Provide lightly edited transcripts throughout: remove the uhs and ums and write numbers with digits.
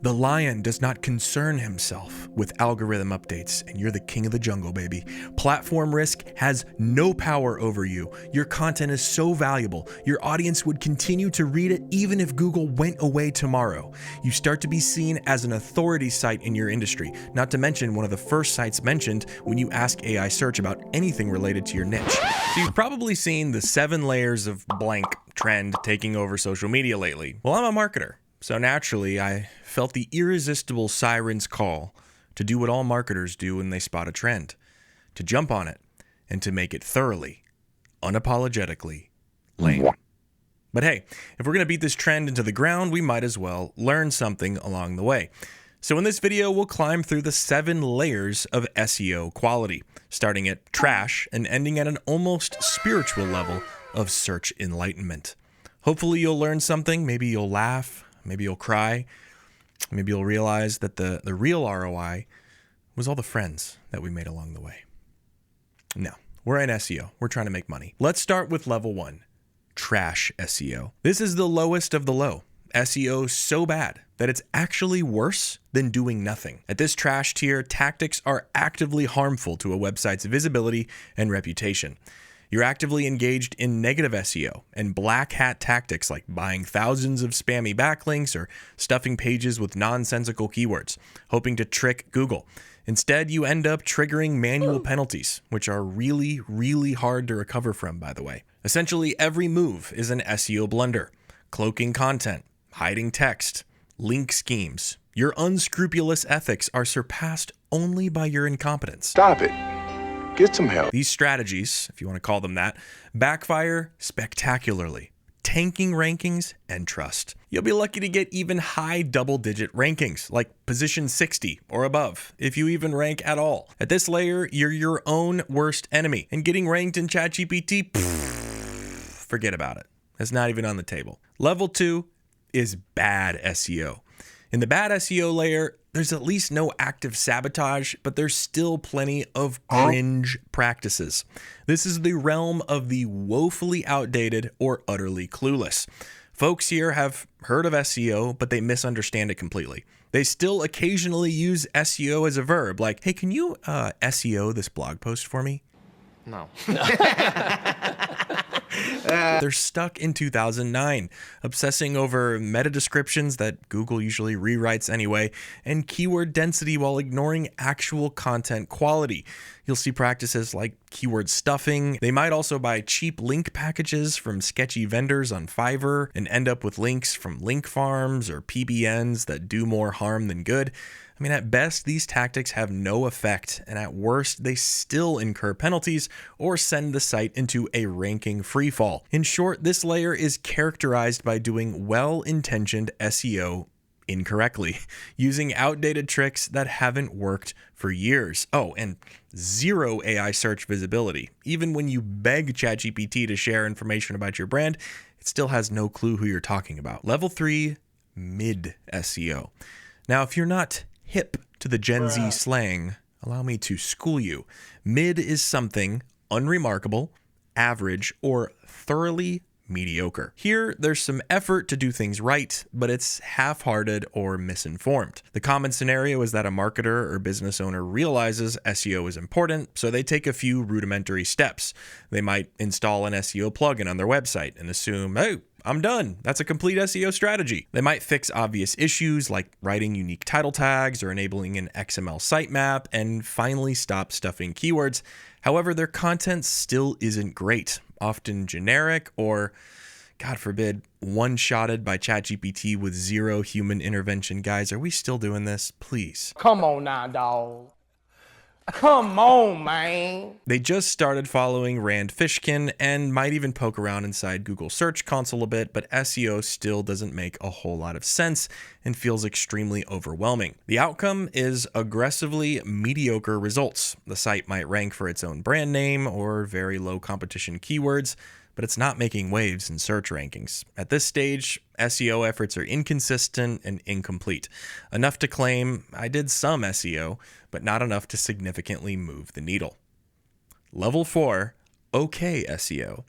The lion does not concern himself with algorithm updates, and you're the king of the jungle, baby. Platform risk has no power over you. Your content is so valuable, your audience would continue to read it even if Google went away tomorrow. You start to be seen as an authority site in your industry, not to mention one of the first sites mentioned when you ask AI search about anything related to your niche. So you've probably seen the 7 layers of blank trend taking over social media lately. Well, I'm a marketer. So naturally, I felt the irresistible siren's call to do what all marketers do when they spot a trend, to jump on it and to make it thoroughly, unapologetically lame. But hey, if we're going to beat this trend into the ground, we might as well learn something along the way. So in this video, we'll climb through the 7 layers of SEO quality, starting at trash and ending at an almost spiritual level of search enlightenment. Hopefully you'll learn something, maybe you'll laugh, maybe you'll cry, maybe you'll realize that the real ROI was all the friends that we made along the way. No, we're in SEO. We're trying to make money. Let's start with level 1, trash SEO. This is the lowest of the low. SEO so bad that it's actually worse than doing nothing. At this trash tier, tactics are actively harmful to a website's visibility and reputation. You're actively engaged in negative SEO and black hat tactics like buying thousands of spammy backlinks or stuffing pages with nonsensical keywords, hoping to trick Google. Instead, you end up triggering manual penalties, which are really, really hard to recover from, by the way. Essentially, every move is an SEO blunder. Cloaking content, hiding text, link schemes. Your unscrupulous ethics are surpassed only by your incompetence. Stop it. Get some help. These strategies, if you want to call them that, backfire spectacularly, tanking rankings and trust. You'll be lucky to get even high double-digit rankings, like position 60 or above, if you even rank at all. At this layer, you're your own worst enemy, and getting ranked in ChatGPT, forget about it. It's not even on the table. Level 2 is bad SEO. In the bad SEO layer, there's at least no active sabotage, but there's still plenty of cringe practices. This is the realm of the woefully outdated or utterly clueless. Folks here have heard of SEO, but they misunderstand it completely. They still occasionally use SEO as a verb, like, hey, can you SEO this blog post for me? No. They're stuck in 2009, obsessing over meta descriptions that Google usually rewrites anyway, and keyword density while ignoring actual content quality. You'll see practices like keyword stuffing. They might also buy cheap link packages from sketchy vendors on Fiverr and end up with links from link farms or PBNs that do more harm than good. I mean, at best, these tactics have no effect, and at worst, they still incur penalties or send the site into a ranking freefall. In short, this layer is characterized by doing well-intentioned SEO incorrectly, using outdated tricks that haven't worked for years. Oh, and zero AI search visibility. Even when you beg ChatGPT to share information about your brand, it still has no clue who you're talking about. Level 3, mid SEO. Now, if you're not hip to the Gen Z slang, allow me to school you. Mid is something unremarkable, average, or thoroughly mediocre. Here, there's some effort to do things right, but it's half-hearted or misinformed. The common scenario is that a marketer or business owner realizes SEO is important, so they take a few rudimentary steps. They might install an SEO plugin on their website and assume, oh, I'm done. That's a complete SEO strategy. They might fix obvious issues like writing unique title tags or enabling an XML sitemap and finally stop stuffing keywords. However, their content still isn't great, often generic or, God forbid, one-shotted by ChatGPT with zero human intervention. Guys, are we still doing this? Please. Come on now, dog. Come on, man. They just started following Rand Fishkin and might even poke around inside Google Search Console a bit, but SEO still doesn't make a whole lot of sense and feels extremely overwhelming. The outcome is aggressively mediocre results. The site might rank for its own brand name or very low competition keywords, but it's not making waves in search rankings. At this stage, SEO efforts are inconsistent and incomplete. Enough to claim, I did some SEO, but not enough to significantly move the needle. Level 4, okay SEO.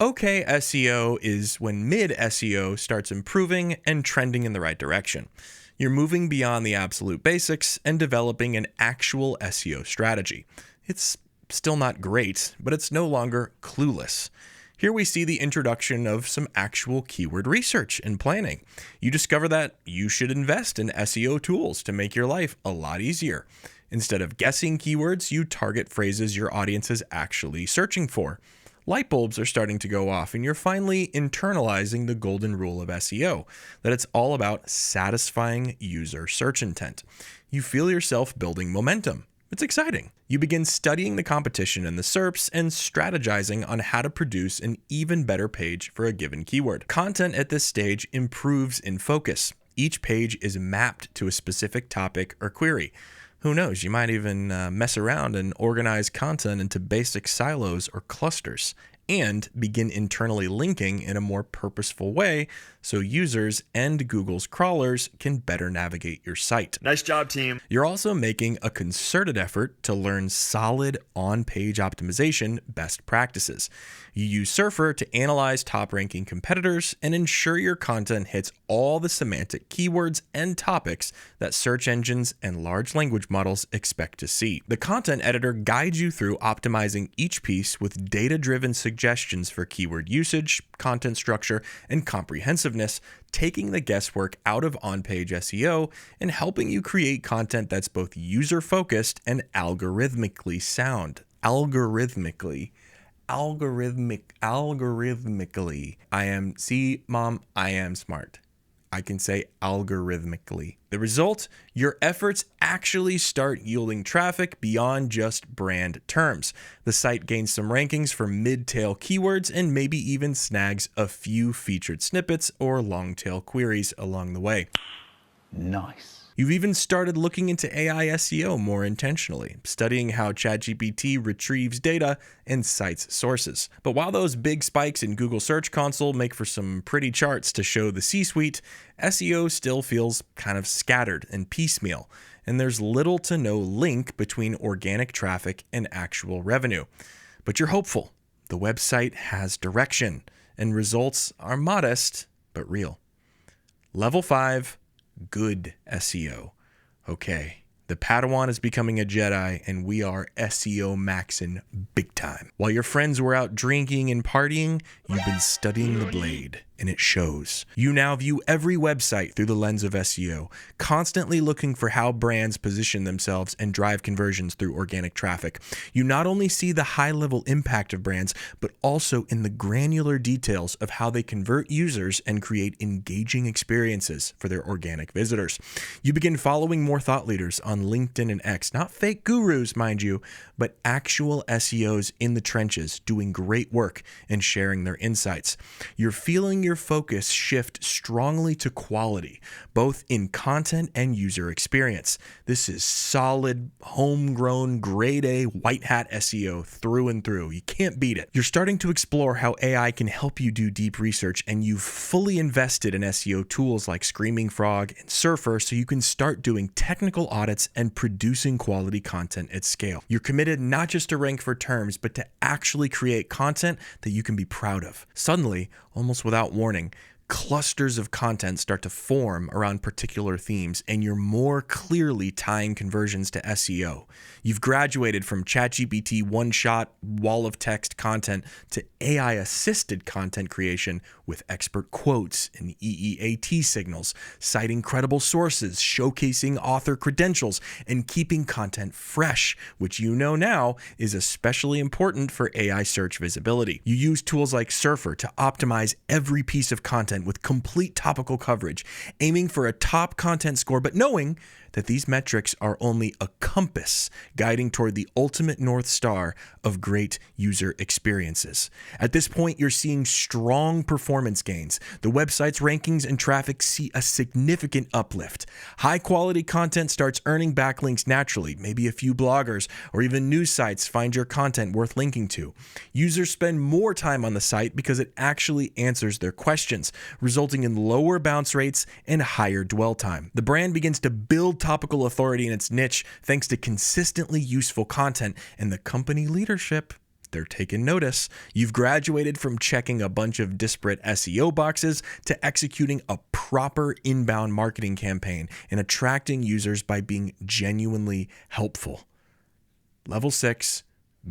Okay SEO is when mid SEO starts improving and trending in the right direction. You're moving beyond the absolute basics and developing an actual SEO strategy. It's still not great, but it's no longer clueless. Here we see the introduction of some actual keyword research and planning. You discover that you should invest in SEO tools to make your life a lot easier. Instead of guessing keywords, you target phrases your audience is actually searching for. Light bulbs are starting to go off, and you're finally internalizing the golden rule of SEO, that it's all about satisfying user search intent. You feel yourself building momentum. It's exciting. You begin studying the competition in the SERPs and strategizing on how to produce an even better page for a given keyword. Content at this stage improves in focus. Each page is mapped to a specific topic or query. Who knows, you might even mess around and organize content into basic silos or clusters, and begin internally linking in a more purposeful way so users and Google's crawlers can better navigate your site. Nice job, team. You're also making a concerted effort to learn solid on-page optimization best practices. You use Surfer to analyze top-ranking competitors and ensure your content hits all the semantic keywords and topics that search engines and large language models expect to see. The content editor guides you through optimizing each piece with data-driven suggestions for keyword usage, content structure, and comprehensiveness, taking the guesswork out of on-page SEO and helping you create content that's both user-focused and algorithmically sound. Algorithmically. I am smart. I can say algorithmically. The result, your efforts actually start yielding traffic beyond just brand terms. The site gains some rankings for mid-tail keywords and maybe even snags a few featured snippets or long-tail queries along the way. Nice. You've even started looking into AI SEO more intentionally, studying how ChatGPT retrieves data and cites sources. But while those big spikes in Google Search Console make for some pretty charts to show the C-suite, SEO still feels kind of scattered and piecemeal, and there's little to no link between organic traffic and actual revenue. But you're hopeful. The website has direction, and results are modest but real. Level 5. Good SEO. Okay, the Padawan is becoming a Jedi, and we are SEO maxing big time. While your friends were out drinking and partying, you've been studying the blade, and it shows. You now view every website through the lens of SEO, constantly looking for how brands position themselves and drive conversions through organic traffic. You not only see the high-level impact of brands, but also in the granular details of how they convert users and create engaging experiences for their organic visitors. You begin following more thought leaders on LinkedIn and X, not fake gurus, mind you, but actual SEOs in the trenches doing great work and sharing their insights. You're feeling your focus shift strongly to quality, both in content and user experience. This is solid, homegrown, grade A, white hat SEO through and through. You can't beat it. You're starting to explore how AI can help you do deep research, and you've fully invested in SEO tools like Screaming Frog and Surfer so you can start doing technical audits and producing quality content at scale. You're committed not just to rank for terms, but to actually create content that you can be proud of. Suddenly, almost without warning, clusters of content start to form around particular themes, and you're more clearly tying conversions to SEO. You've graduated from ChatGPT one-shot wall of text content to AI-assisted content creation with expert quotes and EEAT signals, citing credible sources, showcasing author credentials, and keeping content fresh, which you know now is especially important for AI search visibility. You use tools like Surfer to optimize every piece of content with complete topical coverage, aiming for a top content score, but knowing that these metrics are only a compass guiding toward the ultimate North Star of great user experiences. At this point, you're seeing strong performance gains. The website's rankings and traffic see a significant uplift. High-quality content starts earning backlinks naturally. Maybe a few bloggers or even news sites find your content worth linking to. Users spend more time on the site because it actually answers their questions, resulting in lower bounce rates and higher dwell time. The brand begins to build topical authority in its niche thanks to consistently useful content, and the company leadership They're taking notice. You've graduated from checking a bunch of disparate SEO boxes to executing a proper inbound marketing campaign and attracting users by being genuinely helpful. Level 6,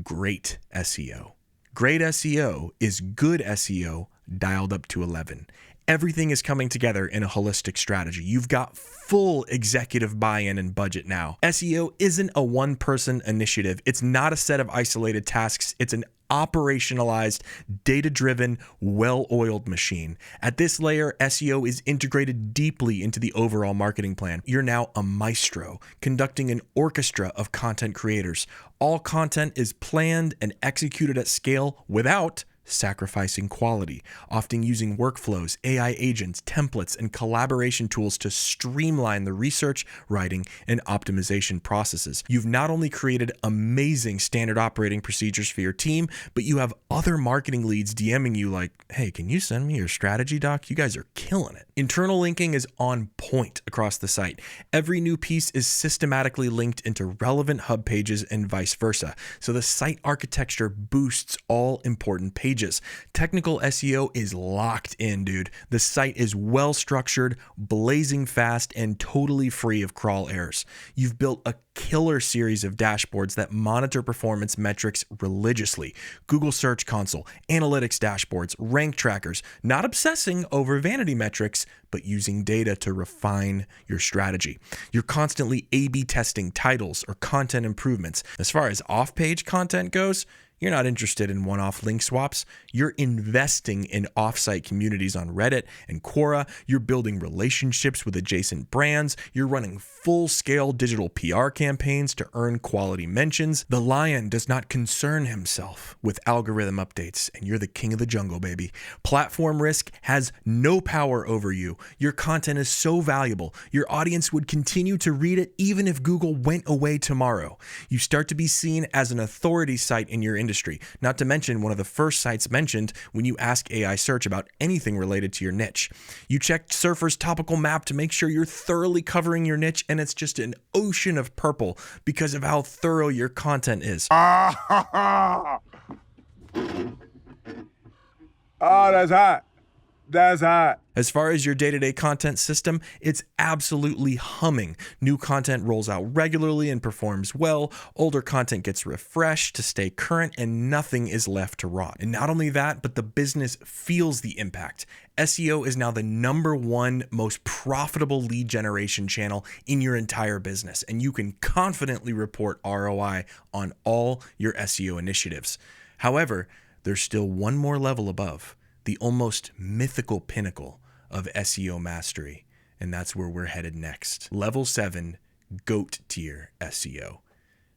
great SEO. Great SEO is good SEO dialed up to 11. Everything is coming together in a holistic strategy. You've got full executive buy-in and budget now. SEO isn't a one-person initiative. It's not a set of isolated tasks. It's an operationalized, data-driven, well-oiled machine. At this layer, SEO is integrated deeply into the overall marketing plan. You're now a maestro, conducting an orchestra of content creators. All content is planned and executed at scale without sacrificing quality, often using workflows, AI agents, templates, and collaboration tools to streamline the research, writing, and optimization processes. You've not only created amazing standard operating procedures for your team, but you have other marketing leads DMing you like, hey, can you send me your strategy doc? You guys are killing it. Internal linking is on point across the site. Every new piece is systematically linked into relevant hub pages and vice versa. So the site architecture boosts all important pages. Technical SEO is locked in, dude. The site is well structured, blazing fast, and totally free of crawl errors. You've built a killer series of dashboards that monitor performance metrics religiously. Google Search Console, analytics dashboards, rank trackers, not obsessing over vanity metrics, but using data to refine your strategy. You're constantly A/B testing titles or content improvements. As far as off-page content goes, you're not interested in one-off link swaps. You're investing in off-site communities on Reddit and Quora. You're building relationships with adjacent brands. You're running full-scale digital PR campaigns to earn quality mentions. The lion does not concern himself with algorithm updates, and you're the king of the jungle, baby. Platform risk has no power over you. Your content is so valuable. Your audience would continue to read it even if Google went away tomorrow. You start to be seen as an authority site in your industry, not to mention one of the first sites mentioned when you ask AI search about anything related to your niche. You check Surfer's topical map to make sure you're thoroughly covering your niche, and it's just an ocean of purple because of how thorough your content is. Oh, that's hot. That's hot. As far as your day-to-day content system, it's absolutely humming. New content rolls out regularly and performs well. Older content gets refreshed to stay current, and nothing is left to rot. And not only that, but the business feels the impact. SEO is now the #1 most profitable lead generation channel in your entire business, and you can confidently report ROI on all your SEO initiatives. However, there's still one more level above, the almost mythical pinnacle of SEO mastery, and that's where we're headed next. Level 7, GOAT-tier SEO.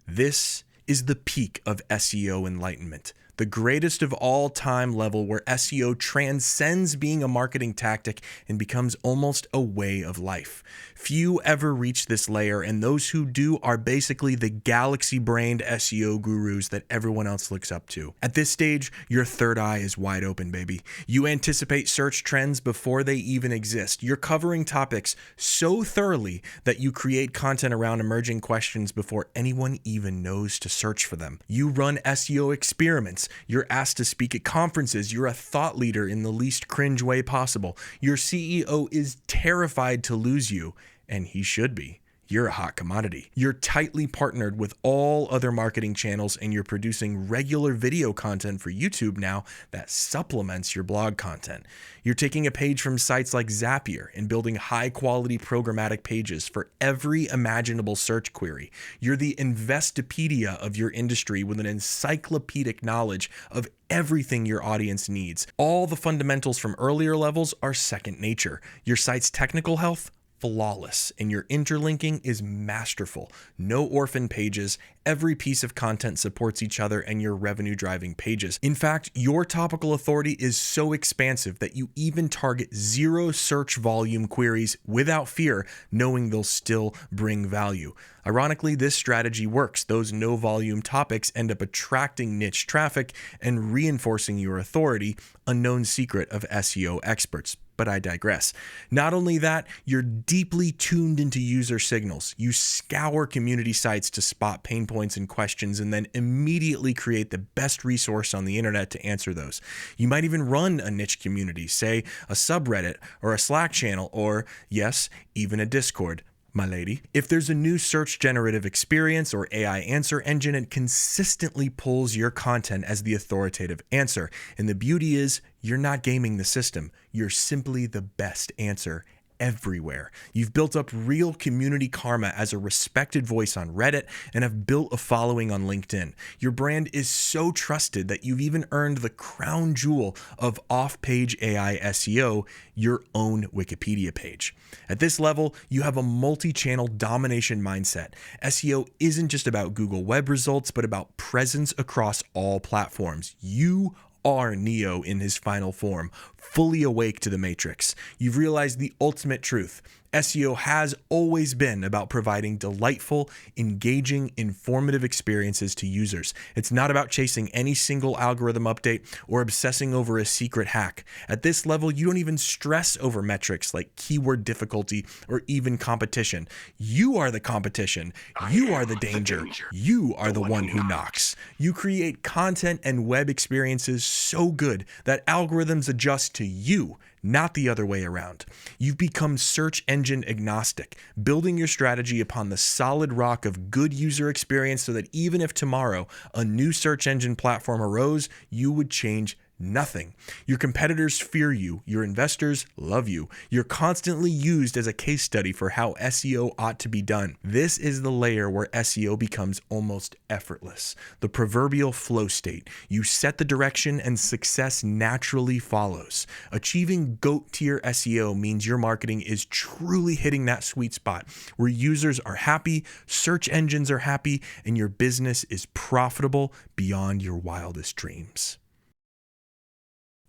This is the peak of SEO enlightenment, the greatest of all time level where SEO transcends being a marketing tactic and becomes almost a way of life. Few ever reach this layer, and those who do are basically the galaxy-brained SEO gurus that everyone else looks up to. At this stage, your third eye is wide open, baby. You anticipate search trends before they even exist. You're covering topics so thoroughly that you create content around emerging questions before anyone even knows to search for them. You run SEO experiments. You're asked to speak at conferences. You're a thought leader in the least cringe way possible. Your CEO is terrified to lose you, and he should be. You're a hot commodity. You're tightly partnered with all other marketing channels, and you're producing regular video content for YouTube now that supplements your blog content. You're taking a page from sites like Zapier and building high-quality programmatic pages for every imaginable search query. You're the Investopedia of your industry with an encyclopedic knowledge of everything your audience needs. All the fundamentals from earlier levels are second nature. Your site's technical health, flawless, and your interlinking is masterful. No orphan pages, every piece of content supports each other, and your revenue-driving pages. In fact, your topical authority is so expansive that you even target 0 search volume queries without fear, knowing they'll still bring value. Ironically, this strategy works. Those no-volume topics end up attracting niche traffic and reinforcing your authority, a known secret of SEO experts. But I digress. Not only that, you're deeply tuned into user signals. You scour community sites to spot pain points and questions and then immediately create the best resource on the internet to answer those. You might even run a niche community, say a subreddit or a Slack channel or, yes, even a Discord. My lady. If there's a new search generative experience or AI answer engine, it consistently pulls your content as the authoritative answer. And the beauty is, you're not gaming the system. You're simply the best answer everywhere. You've built up real community karma as a respected voice on Reddit and have built a following on LinkedIn. Your brand is so trusted that you've even earned the crown jewel of off-page AI SEO, your own Wikipedia page. At this level, you have a multi-channel domination mindset. SEO isn't just about Google web results, but about presence across all platforms. You are Neo in his final form, fully awake to the matrix. You've realized the ultimate truth. SEO has always been about providing delightful, engaging, informative experiences to users. It's not about chasing any single algorithm update or obsessing over a secret hack. At this level, you don't even stress over metrics like keyword difficulty or even competition. You are the competition. You are the danger. You are the one who knocks. You create content and web experiences so good that algorithms adjust to you, not the other way around. You've become search engine agnostic, building your strategy upon the solid rock of good user experience so that even if tomorrow a new search engine platform arose, you would change nothing. Your competitors fear you. Your investors love you. You're constantly used as a case study for how SEO ought to be done. This is the layer where SEO becomes almost effortless. The proverbial flow state. You set the direction and success naturally follows. Achieving GOAT-tier SEO means your marketing is truly hitting that sweet spot where users are happy, search engines are happy, and your business is profitable beyond your wildest dreams.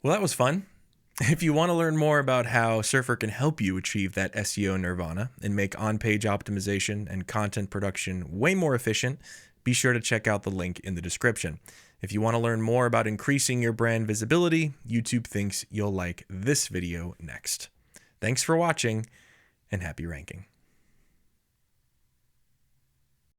Well, that was fun. If you want to learn more about how Surfer can help you achieve that SEO nirvana and make on-page optimization and content production way more efficient, be sure to check out the link in the description. If you want to learn more about increasing your brand visibility, YouTube thinks you'll like this video next. Thanks for watching and happy ranking.